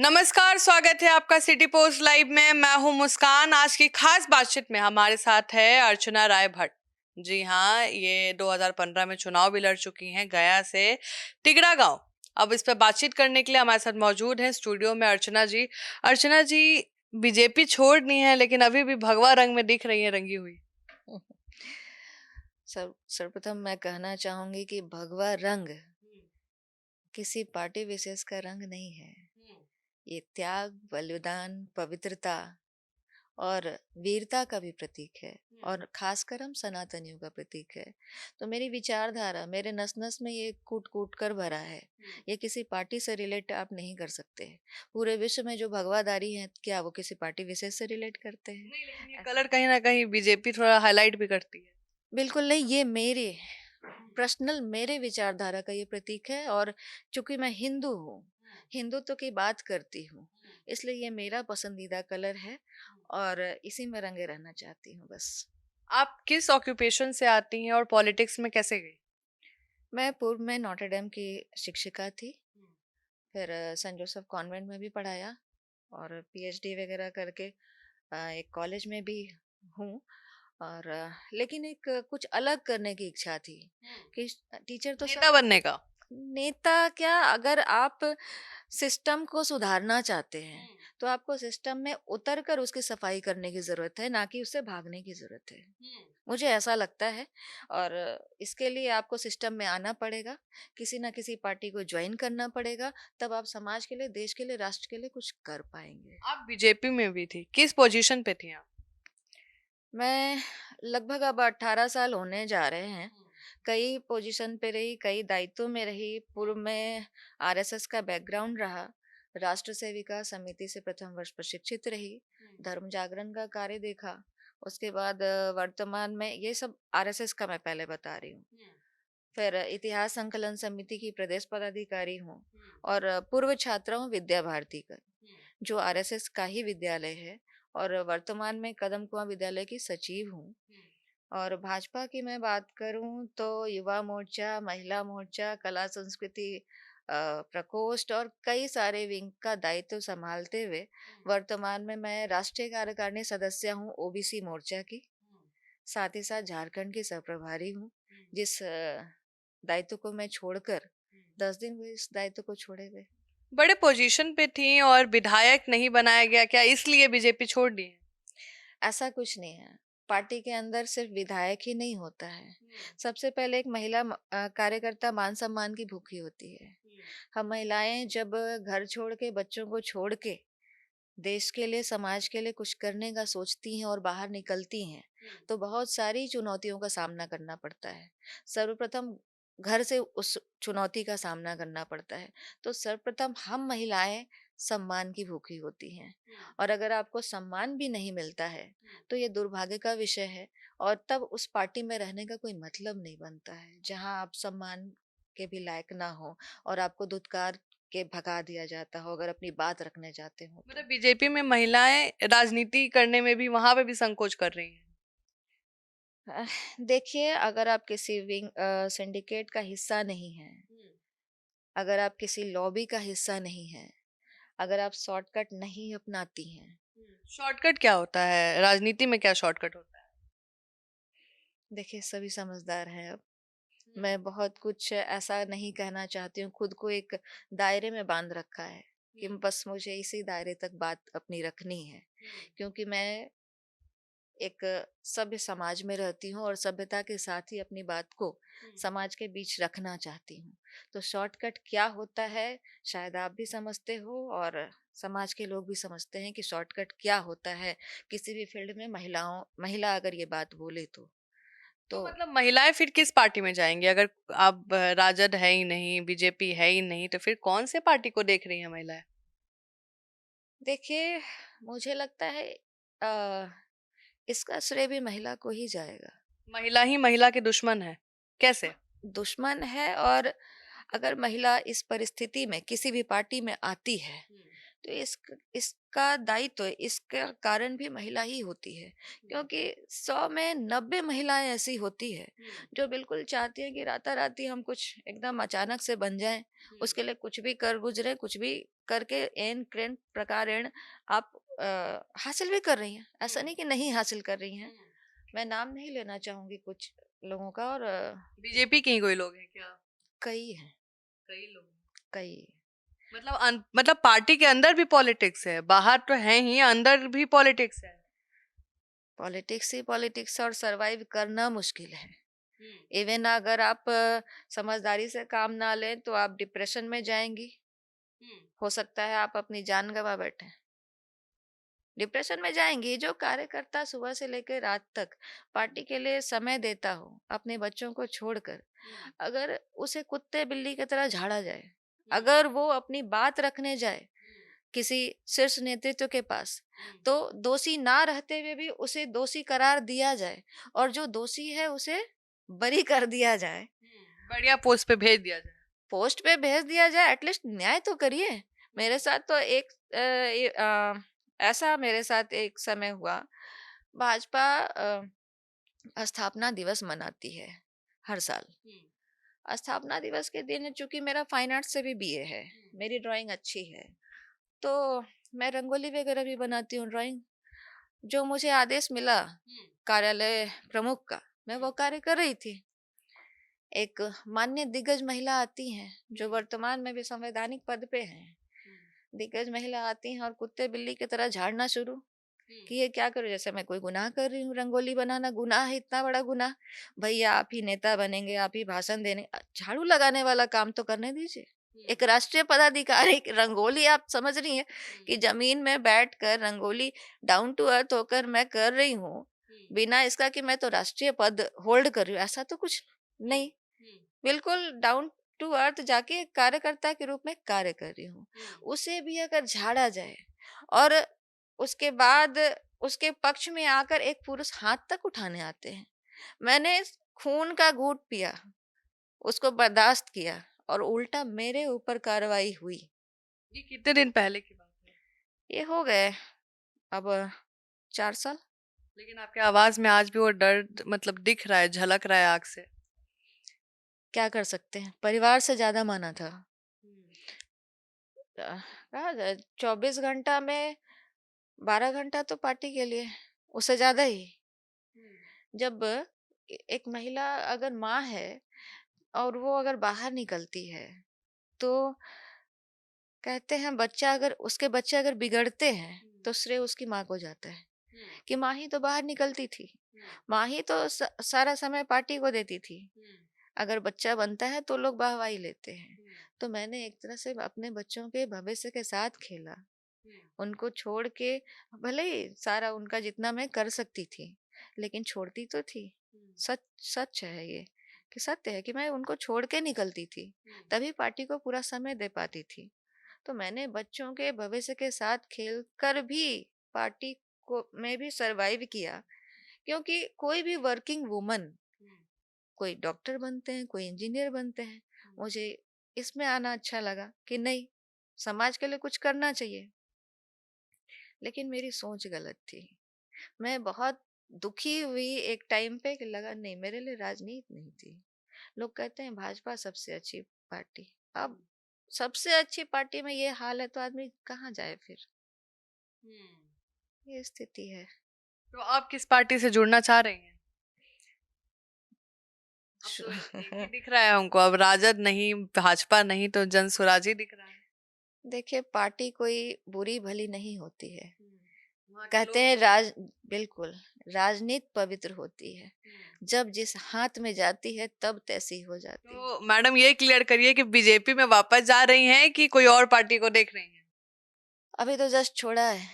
नमस्कार, स्वागत है आपका सिटी पोस्ट लाइव में। मैं हूं मुस्कान। आज की खास बातचीत में हमारे साथ है अर्चना राय भट्ट। जी हाँ, ये 2015 में चुनाव भी लड़ चुकी हैं गया से तिगड़ा गांव। अब इस पर बातचीत करने के लिए हमारे साथ मौजूद है स्टूडियो में अर्चना जी। अर्चना जी, बीजेपी छोड़नी है लेकिन अभी भी भगवा रंग में दिख रही है, रंगी हुई। सर्वप्रथम मैं कहना चाहूंगी कि भगवा रंग किसी पार्टी विशेष का रंग नहीं है। ये त्याग, बलिदान, पवित्रता और वीरता का भी प्रतीक है और खासकर हम सनातनियों का प्रतीक है। तो मेरी विचारधारा मेरे नस नस में ये कूट कूट कर भरा है। ये किसी पार्टी से रिलेट आप नहीं कर सकते। पूरे विश्व में जो भगवादारी है, क्या वो किसी पार्टी विशेष से रिलेट करते हैं? नहीं, लेकिन ये ऐसा कलर कहीं ना कहीं बीजेपी थोड़ा हाईलाइट भी करती है। बिल्कुल नहीं। ये मेरे पर्सनल मेरे विचारधारा का ये प्रतीक है। और चूंकि मैं हिंदू हूँ, हिंदुत्व की बात करती हूँ, इसलिए ये मेरा पसंदीदा कलर है और इसी में रंगे रहना चाहती हूँ बस। आप किस ऑक्यूपेशन से आती हैं और पॉलिटिक्स में कैसे गई? मैं पूर्व में नॉटरडेम की शिक्षिका थी, फिर सेंट जोसेफ कॉन्वेंट में भी पढ़ाया और पीएचडी वगैरह करके एक कॉलेज में भी हूँ। और लेकिन एक कुछ अलग करने की इच्छा थी कि टीचर तो सब नेता बनने का। नेता क्या, अगर आप सिस्टम को सुधारना चाहते हैं तो आपको सिस्टम में उतर कर उसकी सफाई करने की जरूरत है, ना कि उससे भागने की जरूरत है। मुझे ऐसा लगता है। और इसके लिए आपको सिस्टम में आना पड़ेगा, किसी ना किसी पार्टी को ज्वाइन करना पड़ेगा, तब आप समाज के लिए, देश के लिए, राष्ट्र के लिए कुछ कर पाएंगे। आप बीजेपी में भी थी, किस पोजीशन पे थी आप? मैं लगभग अब 18 साल होने जा रहे हैं। कई पोजीशन पे रही, कई दायित्व में रही। पूर्व में आरएसएस का बैकग्राउंड रहा, राष्ट्र सेविका समिति से प्रथम वर्ष प्रशिक्षित रही, धर्म जागरण का कार्य देखा। उसके बाद वर्तमान में ये सब आरएसएस का मैं पहले बता रही हूँ। फिर इतिहास संकलन समिति की प्रदेश पदाधिकारी हूँ और पूर्व छात्रा हूँ विद्या भारती का, जो आरएसएस का ही विद्यालय है। और वर्तमान में कदम कुआं विद्यालय की सचिव हूँ। और भाजपा की मैं बात करूं तो युवा मोर्चा, महिला मोर्चा, कला संस्कृति प्रकोष्ठ और कई सारे विंग का दायित्व संभालते हुए वर्तमान में मैं राष्ट्रीय कार्यकारिणी सदस्य हूं ओबीसी मोर्चा की। साथ ही साथ झारखंड की सहप्रभारी हूं, जिस दायित्व को मैं छोड़कर 10 दिन हुए इस दायित्व को छोड़े हुए। बड़े पोजीशन पे थी और विधायक नहीं बनाया गया, क्या इसलिए बीजेपी छोड़ दी है? ऐसा कुछ नहीं है। पार्टी के अंदर सिर्फ विधायक ही नहीं होता है। सबसे पहले एक महिला कार्यकर्ता मान सम्मान की भूखी होती है। हम महिलाएं जब घर छोड़ के, बच्चों को छोड़ के देश के लिए, समाज के लिए कुछ करने का सोचती हैं और बाहर निकलती हैं, तो बहुत सारी चुनौतियों का सामना करना पड़ता है। सर्वप्रथम घर से उस चुनौती का सामना करना पड़ता है। तो सर्वप्रथम हम महिलाएं सम्मान की भूखी होती हैं। और अगर आपको सम्मान भी नहीं मिलता है तो ये दुर्भाग्य का विषय है। और तब उस पार्टी में रहने का कोई मतलब नहीं बनता है, जहां आप सम्मान के भी लायक ना हो और आपको धुतकार के भगा दिया जाता हो अगर अपनी बात रखने जाते हो तो। मतलब बीजेपी में महिलाएं राजनीति करने में भी, वहां पे भी संकोच कर रही हैं। देखिए, अगर आप किसी विंग सिंडिकेट का हिस्सा नहीं हैं, अगर आप किसी लॉबी का हिस्सा नहीं हैं, अगर आप शॉर्टकट नहीं अपनाती हैं। शॉर्टकट क्या होता है राजनीति में? क्या शॉर्टकट होता है? देखिए, सभी समझदार हैं अब। मैं बहुत कुछ ऐसा नहीं कहना चाहती हूँ। खुद को एक दायरे में बांध रखा है कि बस मुझे इसी दायरे तक बात अपनी रखनी है, क्योंकि मैं एक सभ्य समाज में रहती हूँ और सभ्यता के साथ ही अपनी बात को समाज के बीच रखना चाहती हूँ। तो शॉर्टकट क्या होता है, शायद आप भी समझते हो और समाज के लोग भी समझते हैं कि शॉर्टकट क्या होता है किसी भी फील्ड में। महिला अगर ये बात बोले तो तो मतलब महिलाएं फिर किस पार्टी में जाएंगी? अगर आप राजद है ही नहीं, बीजेपी है ही नहीं, तो फिर कौन से पार्टी को देख रही हैं महिलाएं? देखिए, मुझे लगता है आ, इसका श्रेय भी महिला को ही जाएगा। महिला ही महिला के दुश्मन है? कैसे? दुश्मन है। और अगर महिला इस परिस्थिति में किसी भी पार्टी में आती है तो इसका दायित्व, इसका कारण भी महिला ही होती है, क्योंकि 100 में 90 महिलाएं ऐसी होती है जो बिल्कुल चाहती हैं कि राताराती हम कुछ एकदम अचानक से बन जाएं, उसके लिए कुछ भी कर गुजरे, कुछ भी करके एन क्रेन प्रकारेण आप हासिल भी कर रही हैं, ऐसा नहीं कि नहीं हासिल कर रही हैं। मैं नाम नहीं लेना चाहूंगी कुछ लोगों का, और बीजेपी के ही कोई लोग हैं क्या? कई हैं, कई लोग हैं। कई। मतलब मतलब पार्टी के अंदर भी पॉलिटिक्स है, बाहर तो है ही, अंदर भी पॉलिटिक्स है। पॉलिटिक्स ही पॉलिटिक्स, और सरवाइव करना मुश्किल है। हम्म। इवन अगर आप समझदारी से काम ना लें तो आप डिप्रेशन में जाएंगी, हम्म। हो सकता है आप अपनी जान गंवा बैठे, डिप्रेशन में जाएंगी। जो कार्यकर्ता सुबह से लेकर रात तक पार्टी के लिए समय देता हो, अपने बच्चों को छोड़कर, अगर उसे कुत्ते बिल्ली की तरह झाड़ा जाए, अगर वो अपनी बात रखने जाए किसी शीर्ष नेतृत्व के पास, तो दोषी ना रहते हुए भी उसे दोषी करार दिया जाए, और जो दोषी है उसे बरी कर दिया जाए, बढ़िया पोस्ट पे भेज दिया जाए। पोस्ट पे भेज दिया जाए, एटलीस्ट न्याय तो करिए। मेरे साथ तो एक ऐसा मेरे साथ एक समय हुआ। भाजपा स्थापना दिवस मनाती है हर साल। स्थापना दिवस के दिन, चूंकि मेरा फाइन आर्ट से भी बीए है, मेरी ड्राइंग अच्छी है, तो मैं रंगोली वगैरह भी बनाती हूँ, ड्राइंग। जो मुझे आदेश मिला कार्यालय प्रमुख का, मैं वो कार्य कर रही थी। एक मान्य दिग्गज महिला आती हैं जो वर्तमान में भी संवैधानिक पद पे हैं। दिग्गज महिला आती हैं और कुत्ते बिल्ली की तरह झाड़ना शुरू कि ये क्या करूं, जैसे मैं कोई गुनाह कर रही हूँ। रंगोली बनाना गुनाह है, इतना बड़ा गुनाह? भैया आप ही नेता बनेंगे, आप ही भाषण देने, झाड़ू लगाने वाला काम तो करने दीजिए। एक राष्ट्रीय पदाधिकारी रंगोली, आप समझ रही हैं कि जमीन में बैठकर रंगोली डाउन टू अर्थ होकर मैं कर रही हूँ, बिना इसका कि मैं तो राष्ट्रीय पद होल्ड कर रही हूँ, ऐसा तो कुछ नहीं। बिल्कुल डाउन टू अर्थ जाके एक कार्यकर्ता के रूप में कार्य कर रही हूँ। उसे भी अगर झाड़ा जाए और उसके बाद उसके पक्ष में आकर एक पुरुष हाथ तक उठाने आते हैं, मैंने खून का घूंट पिया, उसको बर्दाश्त किया, और उल्टा मेरे ऊपर कार्रवाई हुई। ये कितने दिन पहले की बात है? ये हो गए अब 4 साल। लेकिन आपके आवाज में आज भी वो दर्द मतलब दिख रहा है, झलक रहा है आग से। क्या कर सकते हैं, परिवार से ज्यादा माना था। कहा जाए 24 घंटा में 12 घंटा तो पार्टी के लिए, उससे ज्यादा ही। जब एक महिला अगर माँ है और वो अगर बाहर निकलती है, तो कहते हैं बच्चा अगर उसके बच्चे अगर बिगड़ते हैं तो श्रेय उसकी माँ को जाता है, कि माँ ही तो बाहर निकलती थी, माँ ही तो सारा समय पार्टी को देती थी। अगर बच्चा बनता है तो लोग वाहवाही लेते हैं। तो मैंने एक तरह से अपने बच्चों के भविष्य के साथ खेला, उनको छोड़ के, भले ही सारा उनका जितना मैं कर सकती थी, लेकिन छोड़ती तो थी। सच सच है ये, कि सत्य है कि मैं उनको छोड़ के निकलती थी, तभी पार्टी को पूरा समय दे पाती थी। तो मैंने बच्चों के भविष्य के साथ खेल कर भी पार्टी को में भी सरवाइव किया, क्योंकि कोई भी वर्किंग वुमन, कोई डॉक्टर बनते हैं, कोई इंजीनियर बनते हैं, मुझे इसमें आना अच्छा लगा कि नहीं, समाज के लिए कुछ करना चाहिए। लेकिन मेरी सोच गलत थी। मैं बहुत दुखी हुई एक टाइम पे कि लगा नहीं, मेरे लिए राजनीति नहीं थी। लोग कहते हैं भाजपा सबसे अच्छी पार्टी। अब सबसे अच्छी पार्टी में ये हाल है तो आदमी कहाँ जाए फिर? ये स्थिति है। तो आप किस पार्टी से जुड़ना चाह रही हैं? अब तो एक ही दिख रहा है हमको, अब राजद नहीं, भाजपा नहीं, तो जन स्वराज ही दिख रहा है। देखिए, पार्टी कोई बुरी भली नहीं होती है। वहाँ के कहते लोग हैं बढ़िया। बिल्कुल, राजनीति पवित्र होती है, जब जिस हाथ में जाती है तब तैसी हो जाती है। तो मैडम ये क्लियर करिए कि बीजेपी में वापस जा रही हैं कि कोई और पार्टी को देख रही हैं? अभी तो जस्ट छोड़ा है,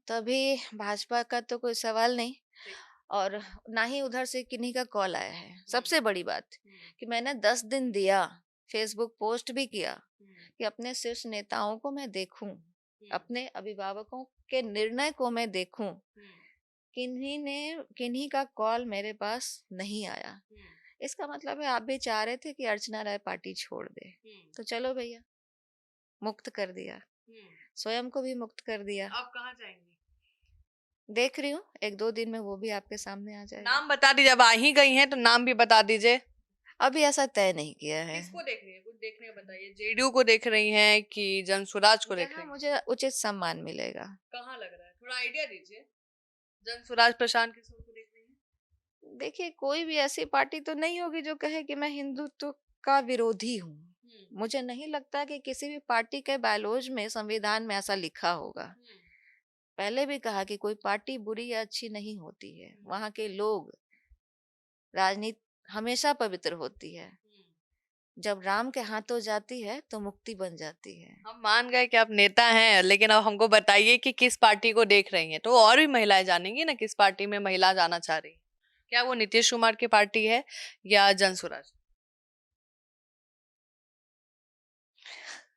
तभी भाजपा का तो कोई सवाल नहीं, और ना ही उधर से किन्हीं का कॉल आया है। सबसे बड़ी बात कि मैंने 10 दिन दिया, फेसबुक पोस्ट भी किया कि अपने शीर्ष नेताओं को मैं देखूं, अपने अभिभावकों के निर्णय को मैं देखूं। किन्हीं का कॉल मेरे पास नहीं आया। इसका मतलब है आप भी चाह रहे थे कि अर्चना राय पार्टी छोड़ दे, तो चलो भैया, मुक्त कर दिया। स्वयं को भी मुक्त कर दिया। अब कहाँ जाएंगी? देख रही हूँ 1-2 दिन में वो भी आपके सामने आ जाएगा। नाम बता दीजिए, अब आ ही गई हैं तो नाम भी बता दीजिए। अभी ऐसा तय नहीं किया है। किसको देख रही है, कुछ देखने का बताइए। जेडीयू को देख रही हैं कि जनसुराज को देख जहाँ रही हैं? मुझे उचित सम्मान मिलेगा। कहाँ लग रहा है, थोड़ा आइडिया दीजिए। जनसुराज प्रशांत किशोर को देख रही हैं? देखिए कोई भी ऐसी पार्टी तो नहीं होगी जो कहे कि मैं हिंदुत्व का विरोधी हूँ। मुझे नहीं लगता कि किसी भी पार्टी के बायलॉज में, संविधान में ऐसा लिखा होगा। पहले भी कहा कि कोई पार्टी बुरी या अच्छी नहीं होती है, वहाँ के लोग, राजनीति हमेशा पवित्र होती है। जब राम के हाथों जाती है तो मुक्ति बन जाती है। हम मान गए कि आप नेता हैं, लेकिन अब हमको बताइए कि किस पार्टी को देख रही हैं, तो और भी महिलाएं जानेंगी ना किस पार्टी में महिला जाना चाह रही है। क्या वो नीतीश कुमार की पार्टी है या जनसुराज?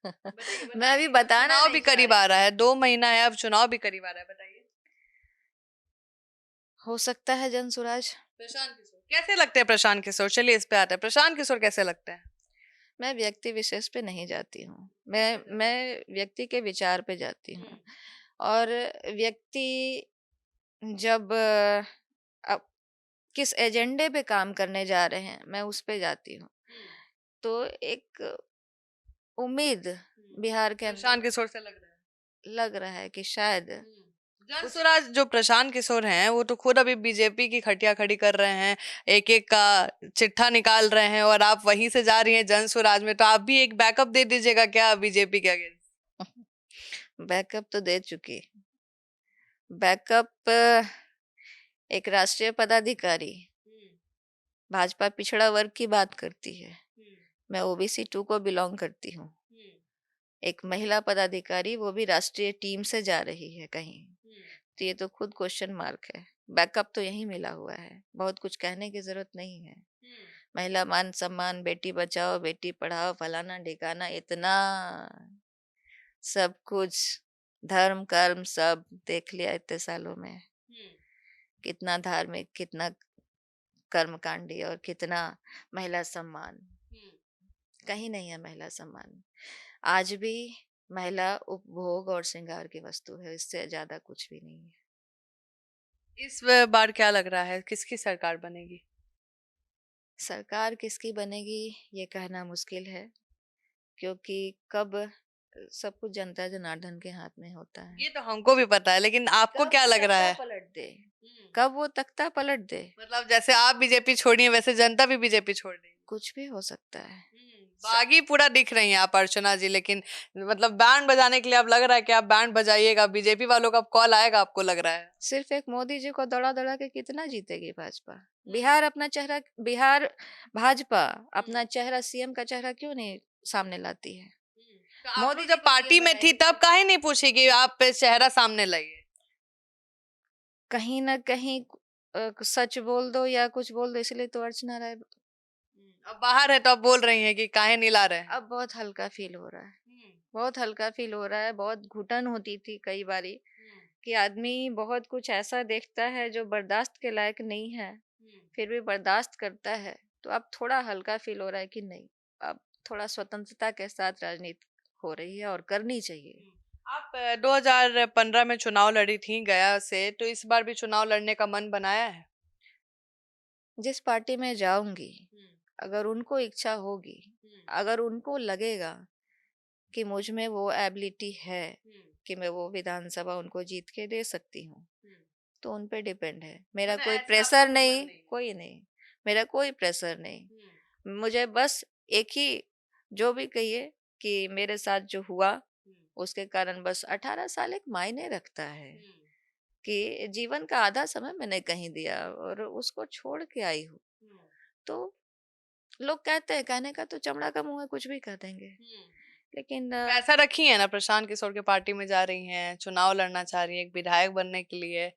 बताइए मैं अभी बताइए, अब बताना चुनाव नहीं भी चाह करीब रही। आ रहा है, 2 महीना है, अब चुनाव भी करीब आ रहा है, बताइए। हो सकता है जनसुराज। प्रशांत किशोर कैसे लगते हैं? प्रशांत किशोर, चलिए इस पे आते हैं। प्रशांत किशोर कैसे लगते हैं? मैं व्यक्ति विशेष पे नहीं जाती हूँ। किस पे जाते मैं व्यक्ति के विचार पे जाती हैं? हूँ। और व्यक्ति जब अब किस एजेंडे पे काम करने जा रहे हैं, मैं उस पे जाती हूँ। तो एक उम्मीद बिहार के प्रशांत अंदर किशोर से लग रहा है। लग रहा है कि शायद कुछ जनसुराज जो प्रशांत किशोर हैं, वो तो खुद अभी बीजेपी की खटिया खड़ी कर रहे हैं, एक एक का चिट्ठा निकाल रहे हैं, और आप वहीं से जा रही हैं जनसुराज में, तो आप भी एक बैकअप दे दीजिएगा क्या बीजेपी के अगेंस्ट? बैकअप तो दे चुकी। बैकअप एक राष्ट्रीय पदाधिकारी भाजपा पिछड़ा वर्ग की बात करती है। मैं ओबीसी 2 को बिलोंग करती हूँ। एक महिला पदाधिकारी, वो भी राष्ट्रीय टीम से जा रही है कहीं, तो ये तो खुद क्वेश्चन मार्क है। बैकअप तो यही मिला हुआ है, बहुत कुछ कहने की जरूरत नहीं है। महिला मान सम्मान, बेटी बचाओ बेटी पढ़ाओ, फलाना ढिकाना, इतना सब कुछ, धर्म कर्म सब देख लिया इतने सालों में। कितना धार्मिक, कितना कर्मकांडी और कितना महिला सम्मान। कहीं नहीं है महिला सम्मान। आज भी महिला उपभोग और श्रृंगार की वस्तु है, इससे ज्यादा कुछ भी नहीं है। इस बार क्या लग रहा है, किसकी सरकार बनेगी? सरकार किसकी बनेगी ये कहना मुश्किल है, क्योंकि कब सब कुछ जनता जनार्दन के हाथ में होता है। ये तो हमको भी पता है, लेकिन आपको कब क्या वो लग रहा तख्ता है? पलट दे, कब वो तख्ता पलट दे, मतलब जैसे आप बीजेपी छोड़ी हैं, वैसे जनता भी बीजेपी छोड़ रही है। कुछ भी हो सकता है। बागी पूरा दिख रही हैं आप अर्चना जी, लेकिन मतलब बैंड बजाने के लिए अब लग रहा है कि आप बैंड बजाइएगा, बीजेपी वालों का कॉल आएगा, आपको लग रहा है? सिर्फ एक मोदी जी को दौड़ा दौड़ा के कितना जीतेगी भाजपा? बिहार अपना चेहरा, बिहार भाजपा अपना चेहरा, सीएम का चेहरा क्यों नहीं सामने लाती है? तो आप मोदी लोग जी जब को सीएम पार्टी में थी बनाएगी तब तो काहे नहीं पूछी कि आप पे चेहरा सामने लाइए? कहीं ना कहीं सच बोल दो या कुछ बोल दो, इसलिए तो अर्चना राय। अब बाहर है तो आप बोल रही हैं कि काहे नहीं ला रहे हैं? अब बहुत हल्का फील हो रहा है, बहुत हल्का फील हो रहा है। बहुत घुटन होती थी कई बारी कि आदमी बहुत कुछ ऐसा देखता है जो बर्दाश्त के लायक नहीं है, फिर भी बर्दाश्त करता है। तो अब थोड़ा हल्का फील हो रहा है कि नहीं, अब थोड़ा स्वतंत्रता के साथ राजनीति हो रही है और करनी चाहिए। आप 2015 में चुनाव लड़ी थी गया से, तो इस बार भी चुनाव लड़ने का मन बनाया है? जिस पार्टी में जाऊंगी, अगर उनको इच्छा होगी, अगर उनको लगेगा कि मुझ में वो एबिलिटी है कि मैं वो विधानसभा उनको जीत के दे सकती हूँ, तो उन पे डिपेंड है। मेरा मतलब कोई ऐसे आपका प्रेशर कोई मन नहीं, नहीं है? कोई नहीं, मेरा कोई प्रेशर नहीं। मुझे बस एक ही, जो भी कहिए कि मेरे साथ जो हुआ उसके कारण बस 18 साल एक मायने रखता है कि जीवन का आधा समय मैंने कहीं दिया और उसको छोड़ के आई हूँ। तो लोग कहते हैं, कहने का तो चमड़ा का मुंह है, कुछ भी कह देंगे, लेकिन पैसा रखी है ना, प्रशांत किशोर की पार्टी में जा रही हैं, चुनाव लड़ना चाह रही है एक विधायक बनने के लिए।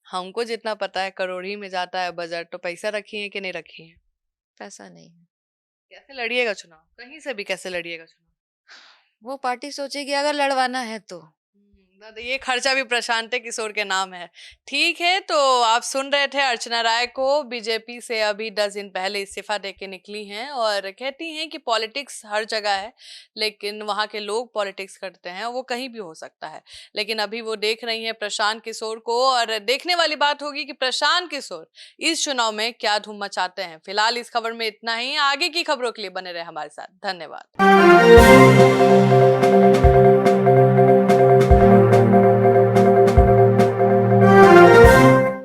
हमको जितना पता है करोड़ ही में जाता है बजट, तो पैसा रखी है कि नहीं रखी है? पैसा नहीं है। कैसे लड़िएगा चुनाव, कहीं से भी कैसे लड़िएगा चुनाव? वो पार्टी सोचेगी अगर लड़वाना है तो। ये खर्चा भी प्रशांत किशोर के नाम है। ठीक है, तो आप सुन रहे थे अर्चना राय को, बीजेपी से अभी 10 दिन पहले इस्तीफा देके निकली हैं और कहती हैं कि पॉलिटिक्स हर जगह है, लेकिन वहाँ के लोग पॉलिटिक्स करते हैं, वो कहीं भी हो सकता है। लेकिन अभी वो देख रही हैं प्रशांत किशोर को, और देखने वाली बात होगी कि प्रशांत किशोर इस चुनाव में क्या धूम मचाते हैं। फिलहाल इस खबर में इतना ही। आगे की खबरों के लिए बने रहे हमारे साथ। धन्यवाद।